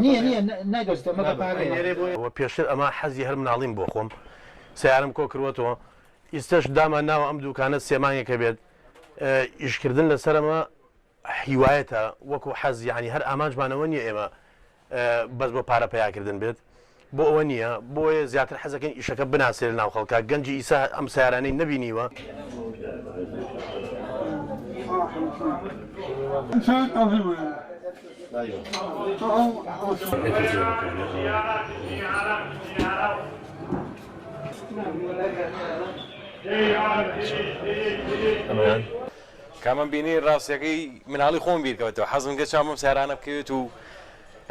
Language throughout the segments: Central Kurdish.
نییە نایدۆستە مەگە پارێ و پێشتر ئەمە حەزی هەر مناڵیم بۆ خۆم سیارم کۆ کردوەوە ئیستش دامان ناوە ئەم دوکانە سێمانێکە بێت ئیشکردن لەسەرەمە هیوایەتە وەکو حەز یعنی هەر ئامانجمانەوە نیە ئێمە بەس بۆ پارە پیاکردن بێت بۆ ئەوە نییە بۆیە زیاتر حەزەکەن ئیشەکە بناسێت لە ناو خەڵکە گەنجی ئیسا ئەم سیارانەی نبینیوە کامەم بینی ڕاستیەکەی مناڵی خۆم بیرکەوێتەوە حەزم گە چامەم سیارانە بکەوێت و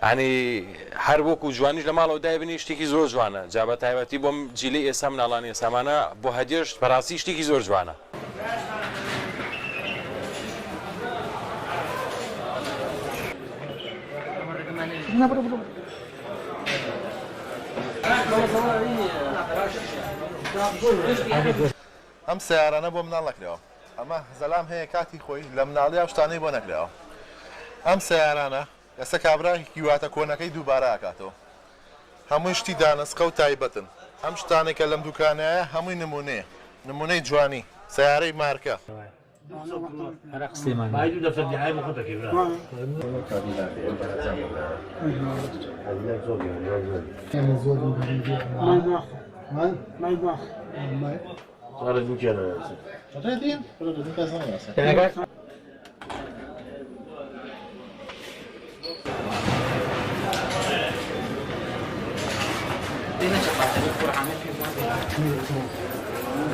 ینی هەر وەکو جوانیش لە ماڵەوە دایبنی شتێکی زۆر جوانە جا بە تایبەتی بۆم جیلی ئێستا مناڵانی ئێسامانە بۆ هەدیێش بەڕاستی شتێکی زۆر جوانە. ئەم سیارانە بۆ مناڵ نەکرێەوە ئەمە زەلام هەیە کاتی خۆی لە مناڵی شتانەی بۆ نەکرێەوە ئەم سیارانە ئێستا کابراایکی واتە کۆنەکەی دووبارە ئاکاتەوە هەمووی شتی دانسکە و تایبەتن ئەم شتانێکە لەم دوکانەیە هەمووی نمونەی جوانی سیارەی مارکە Ini cepat, kurang